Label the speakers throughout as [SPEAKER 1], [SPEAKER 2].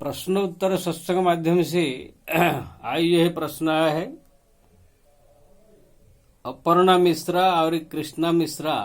[SPEAKER 1] प्रश्न उत्तर सत्संग माध्यम से आज यह प्रश्न आया है। अपर्णा मिश्रा और कृष्णा मिश्रा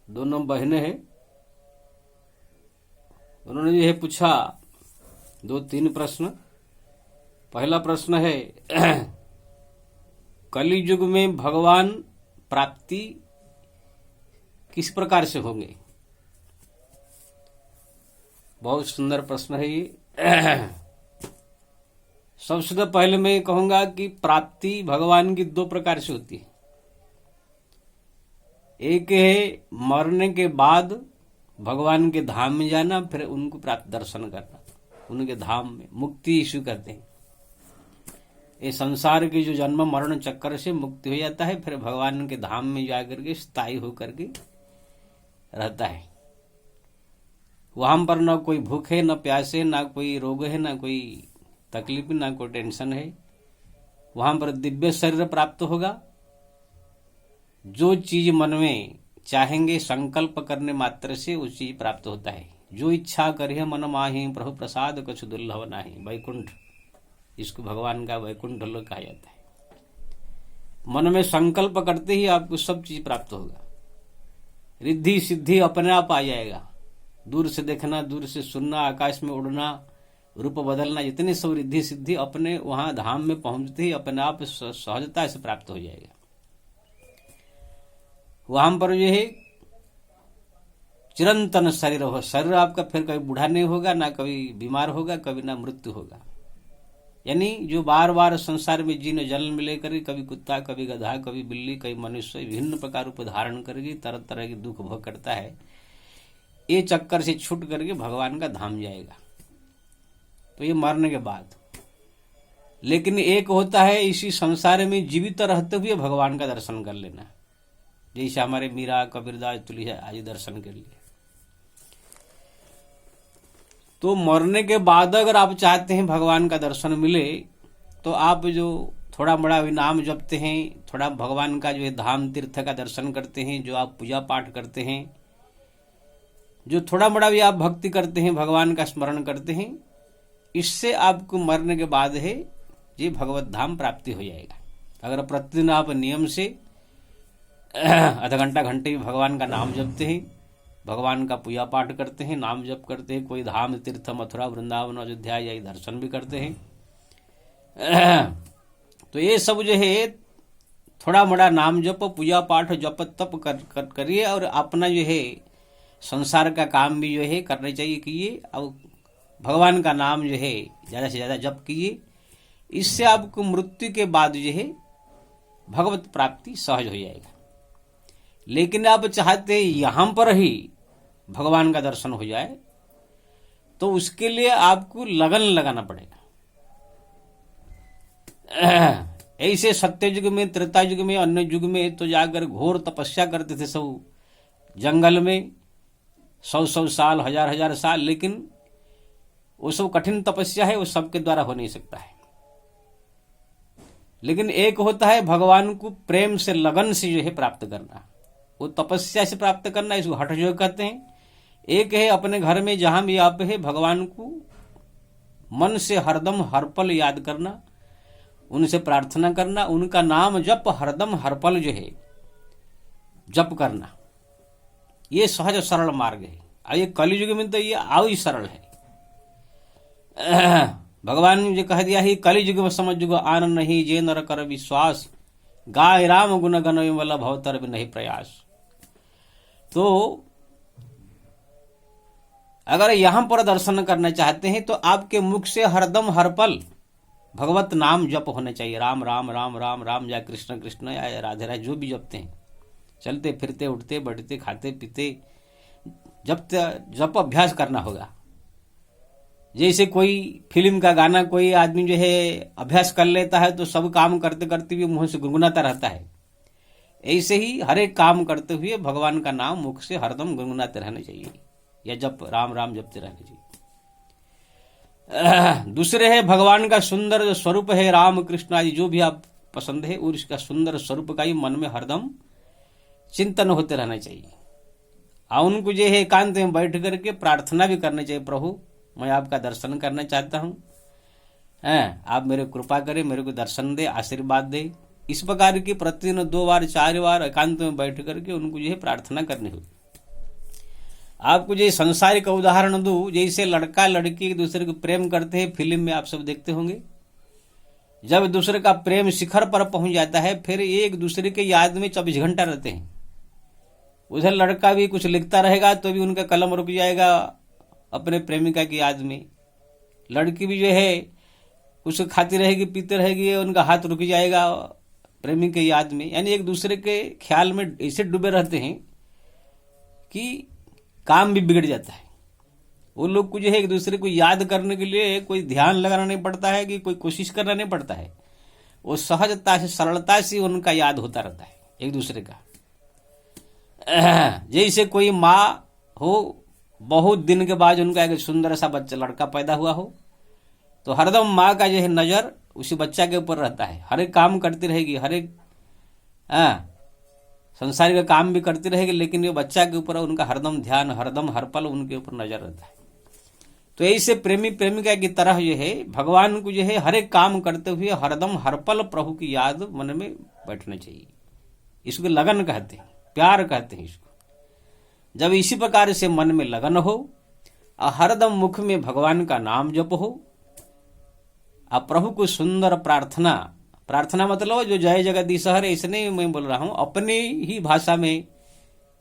[SPEAKER 1] दोनों बहनें हैं। उन्होंने यह पूछा 2-3 प्रश्न। पहला प्रश्न है कलियुग में भगवान प्राप्ति किस प्रकार से होंगे। बहुत सुंदर प्रश्न है ये। सबसे पहले मैं कहूंगा कि प्राप्ति भगवान की 2 प्रकार से होती है। एक है मरने के बाद भगवान के धाम में जाना, फिर उनको प्राप्त दर्शन करना, उनके धाम में मुक्ति इशू करते हैं। ये संसार के जो जन्म मरण चक्कर से मुक्ति हो जाता है, फिर भगवान के धाम में जाकर के स्थायी होकर के रहता है। वहां पर न कोई भूख है, न प्यास है, न कोई रोग है, न कोई तकलीफ, न कोई टेंशन है। वहां पर दिव्य शरीर प्राप्त होगा। जो चीज मन में चाहेंगे संकल्प करने मात्र से वो चीज प्राप्त होता है। जो इच्छा करे मन माहि प्रभु प्रसाद कछु दुर्लभ नाही। वैकुंठ, इसको भगवान का वैकुंठ लोक कहा जाता है। मन में संकल्प करते ही आपको सब चीज प्राप्त होगा। रिद्धि सिद्धि अपने आप आ जाएगा। दूर से देखना, दूर से सुनना, आकाश में उड़ना, रूप बदलना, जितने सब रिद्धि सिद्धि अपने वहां धाम में पहुंचते ही अपने आप सहजता से प्राप्त हो जाएगा। वहां पर जो है चिरंतन शरीर हो। शरीर आपका फिर कभी बूढ़ा नहीं होगा, ना कभी बीमार होगा, कभी ना मृत्यु होगा। यानी जो बार बार संसार में जीने जन्म लेकर कभी कुत्ता, कभी गधा, कभी बिल्ली, कभी मनुष्य विभिन्न प्रकार रूप धारण करके तरह तरह के दुख भोग करता है, ये चक्कर से छूट करके भगवान का धाम जाएगा। तो ये मरने के बाद। लेकिन एक होता है इसी संसार में जीवित रहते हुए भगवान का दर्शन कर लेना, जैसे हमारे मीरा, कबीरदास, तुलसीदास आदि दर्शन कर लिए। तो मरने के बाद अगर आप चाहते हैं भगवान का दर्शन मिले, तो आप जो थोड़ा बड़ा नाम जपते हैं, थोड़ा भगवान का जो है धाम तीर्थ का दर्शन करते हैं, जो आप पूजा पाठ करते हैं, जो थोड़ा बड़ा भी आप भक्ति करते हैं, भगवान का स्मरण करते हैं, इससे आपको मरने के बाद है ये भगवत धाम प्राप्ति हो जाएगा। अगर प्रतिदिन आप नियम से आधा घंटा घंटे भी भगवान का नाम जपते हैं, भगवान का पूजा पाठ करते हैं, नाम जप करते हैं, कोई धाम तीर्थ मथुरा वृंदावन अयोध्या या दर्शन भी करते हैं, तो ये सब जो है थोड़ा बड़ा नाम जप, पूजा पाठ, जप तप करिए और अपना जो है संसार का काम भी जो है करने चाहिए कीजिए। अब भगवान का नाम जो है ज्यादा से ज्यादा जप कीजिए। इससे आपको मृत्यु के बाद जो है भगवत प्राप्ति सहज हो जाएगा। लेकिन आप चाहते यहां पर ही भगवान का दर्शन हो जाए, तो उसके लिए आपको लगन लगाना पड़ेगा। ऐसे सत्य युग में, त्रेता युग में, अन्य युग में तो जाकर घोर तपस्या करते थे सब जंगल में, 100 साल, 1000 साल। लेकिन वो सब कठिन तपस्या है, वो सबके द्वारा हो नहीं सकता है। लेकिन एक होता है भगवान को प्रेम से, लगन से जो है प्राप्त करना, वो तपस्या से प्राप्त करना, इसको हठ योग कहते हैं। एक है अपने घर में जहां भी आप है भगवान को मन से हरदम हर पल याद करना, उनसे प्रार्थना करना, उनका नाम जप हरदम हर पल जो है जप करना। ये सहज सरल मार्ग है। और ये कलियुग में तो ये आओ ही सरल है। भगवान ने जो कह दिया है कलियुग में समझ जुग आन नहीं, जे नर कर विश्वास, गाय राम गुण गण वाला भवतर भी नहीं प्रयास। तो अगर यहां पर दर्शन करना चाहते हैं तो आपके मुख से हरदम हर पल भगवत नाम जप होना चाहिए। राम राम राम राम राम, या कृष्ण कृष्ण, या राधे राधे, जो भी जपते हैं, चलते फिरते, उठते बैठते, खाते पीते, जप अभ्यास करना होगा। जैसे कोई फिल्म का गाना कोई आदमी जो है अभ्यास कर लेता है तो सब काम करते करते भी मुंह से गुनगुनाता रहता है, ऐसे ही हर एक काम करते हुए भगवान का नाम मुख से हरदम गुनगुनाते रहना चाहिए, या जप राम राम जपते रहना चाहिए। दूसरे है भगवान का सुंदर स्वरूप है, राम कृष्ण आदि जो भी आप पसंद है, और इसका सुंदर स्वरूप का ही मन में हरदम चिंतन होते रहना चाहिए। और उनको जो है एकांत में बैठ करके प्रार्थना भी करना चाहिए, प्रभु मैं आपका दर्शन करना चाहता हूँ, आप मेरे कृपा करें, मेरे को दर्शन दे, आशीर्वाद दे। इस प्रकार की प्रतिदिन 2 बार 4 बार एकांत में बैठ करके उनको जो है प्रार्थना करनी होगी। आपको जो संसार का उदाहरण दूं, जैसे लड़का लड़की एक दूसरे को प्रेम करते हैं, फिल्म में आप सब देखते होंगे। जब दूसरे का प्रेम शिखर पर पहुंच जाता है, फिर एक दूसरे के याद में 24 घंटा रहते हैं। उधर लड़का भी कुछ लिखता रहेगा तो भी उनका कलम रुक जाएगा अपने प्रेमिका की याद में। लड़की भी जो है कुछ खाती रहेगी, पीते रहेगी, उनका हाथ रुक जाएगा प्रेमी के याद में। यानी एक दूसरे के ख्याल में ऐसे डूबे रहते हैं कि काम भी बिगड़ जाता है। वो लोग को जो है एक दूसरे को याद करने के लिए कोई ध्यान लगाना नहीं पड़ता है, कि कोई कोशिश करना नहीं पड़ता है। वो सहजता से, सरलता से उनका याद होता रहता है एक दूसरे का। जैसे कोई माँ हो, बहुत दिन के बाद उनका एक सुंदर सा बच्चा लड़का पैदा हुआ हो, तो हरदम माँ का जो है नजर उसी बच्चा के ऊपर रहता है। हर एक काम करती रहेगी, हर एक संसार का काम भी करती रहेगी, लेकिन ये बच्चा के ऊपर उनका हरदम ध्यान, हरदम हर पल उनके ऊपर नजर रहता है। तो ऐसे प्रेमी प्रेमिका की तरह जो है भगवान को जो है हर एक काम करते हुए हरदम हर पल प्रभु की याद मन में बैठना चाहिए। इसको लगन कहते हैं, प्यार कहते हैं इसको। जब इसी प्रकार से मन में लगन हो और हरदम मुख में भगवान का नाम जप हो, अब प्रभु को सुंदर प्रार्थना मतलब जो जय जगदीश हरे, इसने मैं बोल रहा हूं अपनी ही भाषा में,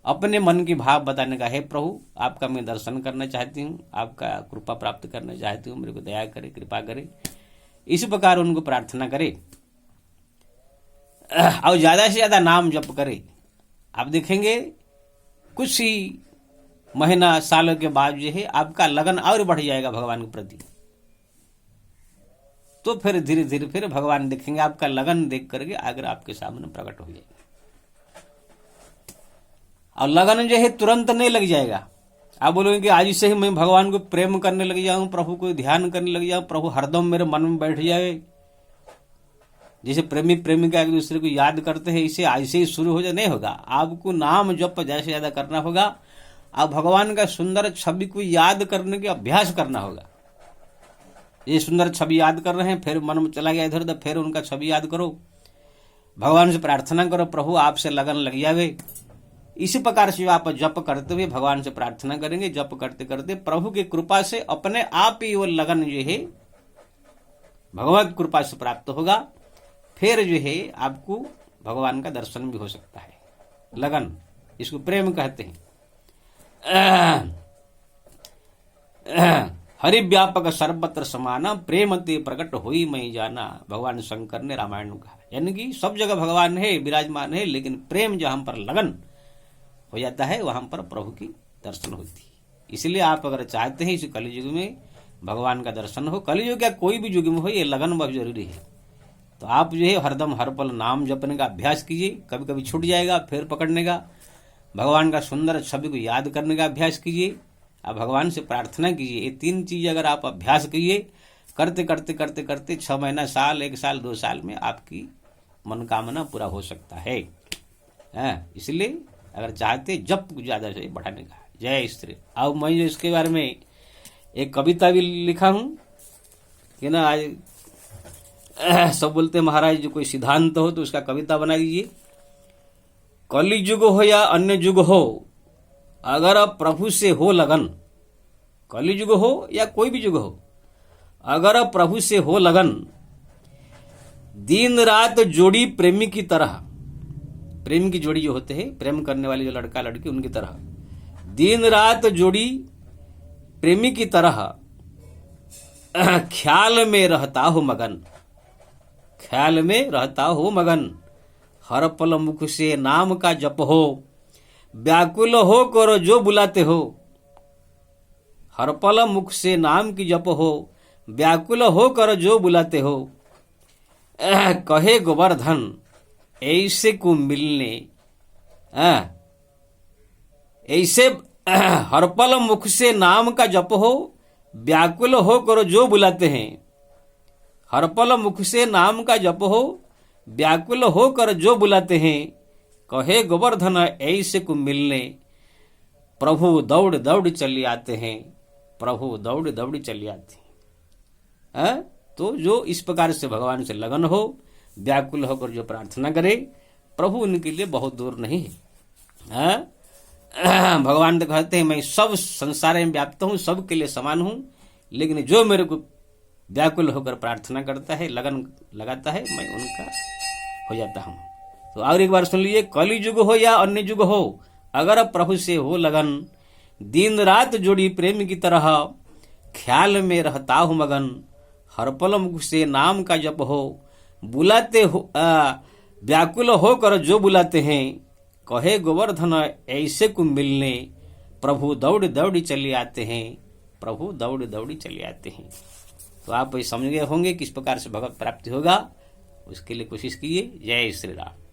[SPEAKER 1] अपने मन की भाव बताने का है। प्रभु आपका मैं दर्शन करना चाहती हूँ, आपका कृपा प्राप्त करना चाहती हूँ, मेरे को दया करे, कृपा करे। इस प्रकार उनको प्रार्थना करे और ज्यादा से ज्यादा नाम जप करे। आप देखेंगे कुछ ही महीना सालों के बाद जो है आपका लगन और बढ़ जाएगा भगवान के प्रति। तो फिर धीरे धीरे फिर भगवान देखेंगे, आपका लगन देख करके अगर आपके सामने प्रकट हो जाएगा। और लगन जो है तुरंत नहीं लग जाएगा। आप बोलोगे कि आज से ही मैं भगवान को प्रेम करने लग जाऊं, प्रभु को ध्यान करने लग जाऊं, प्रभु हरदम मेरे मन में बैठ जाए। जैसे प्रेमी प्रेमिका एक दूसरे को याद करते हैं, इसे आज से ही शुरू हो जाए, नहीं होगा। आपको नाम जप ज्यादा से ज्यादा करना होगा। आप भगवान का सुंदर छवि को याद करने का अभ्यास करना होगा। ये सुंदर छवि याद कर रहे हैं, फिर मन में चला गया इधर उधर, फिर उनका छवि याद करो, भगवान से प्रार्थना करो, प्रभु आपसे लगन लग जावे। इसी प्रकार से आप जप करते हुए भगवान से प्रार्थना करेंगे। जप करते करते प्रभु की कृपा से अपने आप ही वो लगन जो है भगवत कृपा से प्राप्त होगा। फिर जो है आपको भगवान का दर्शन भी हो सकता है। लगन, इसको प्रेम कहते हैं। हरि व्यापक सर्वत्र समाना, प्रेम ते प्रकट होई मैं जाना, भगवान शंकर ने रामायण में कहा। यानी कि सब जगह भगवान है, विराजमान है, लेकिन प्रेम जहां पर लगन हो जाता है वहां पर प्रभु की दर्शन होती है। इसलिए आप अगर चाहते हैं इस कलियुग में भगवान का दर्शन हो, कलियुग या कोई भी युग में हो, ये लगन बहुत जरूरी है। तो आप जो है हरदम हर पल नाम जपने का अभ्यास कीजिए। कभी कभी छूट जाएगा, फिर पकड़ने का। भगवान का सुंदर छवि को याद करने का अभ्यास कीजिए। आप भगवान से प्रार्थना कीजिए। ये 3 चीज अगर आप अभ्यास कीजिए, करते करते करते करते 6 महीना, साल, 1 साल, 2 साल में आपकी मनोकामना पूरा हो सकता है। इसलिए अगर चाहते जप ज्यादा से बढ़ाने का। जय श्री। अब मैं जो इसके बारे में एक कविता भी लिखा हूं कि ना, आज सब बोलते महाराज जो कोई सिद्धांत हो तो उसका कविता बना दीजिए। कलि युग हो या अन्य युग हो, अगर प्रभु से हो लगन, कलि युग हो या कोई भी युग हो, अगर प्रभु से हो लगन, दिन रात जोड़ी प्रेमी की तरह, प्रेम की जोड़ी जो होते हैं, प्रेम करने वाले जो लड़का लड़की, उनकी तरह दिन रात जोड़ी प्रेमी की तरह ख्याल में रहता हो मगन, ख्याल में रहता हो मगन, हर पल मुख से नाम का जप हो, व्याकुल हो करो जो बुलाते हो, हर पल मुख से नाम की जप हो, व्याकुल हो कर जो बुलाते हो, कहे गोवर्धन ऐसे को मिलने, ऐसे हर पल मुख से नाम का जप हो, व्याकुल हो कर जो बुलाते हैं, हर पल मुख से नाम का जप हो, व्याकुल हो कर जो बुलाते हैं, कहे गोवर्धन ऐसे को मिलने, प्रभु दौड़ दौड़ चले आते हैं, प्रभु दौड़ दौड़ी चली आती है। तो जो इस प्रकार से भगवान से लगन हो, व्याकुल होकर जो प्रार्थना करे, प्रभु उनके लिए बहुत दूर नहीं है। भगवान तो कहते हैं मैं सब संसार में व्याप्त हूं, सबके लिए समान हूं, लेकिन जो मेरे को व्याकुल होकर प्रार्थना करता है, लगन लगाता है, मैं उनका हो जाता हूं। तो और एक बार सुन लीजिए, कलि युग हो या अन्य युग हो, अगर प्रभु से हो लगन, दिन रात जोड़ी प्रेम की तरह, ख्याल में रहता हूं मगन, हर पल मुख से नाम का जप हो, बुलाते हो व्याकुल होकर जो बुलाते हैं, कहे गोवर्धन ऐसे को मिलने, प्रभु दौड़ दौड़ी चले आते हैं, प्रभु दौड़ दौड़ी चले आते हैं। तो आप समझ गए होंगे किस प्रकार से भगवत प्राप्ति होगा, उसके लिए कोशिश कीजिए। जय श्री राम।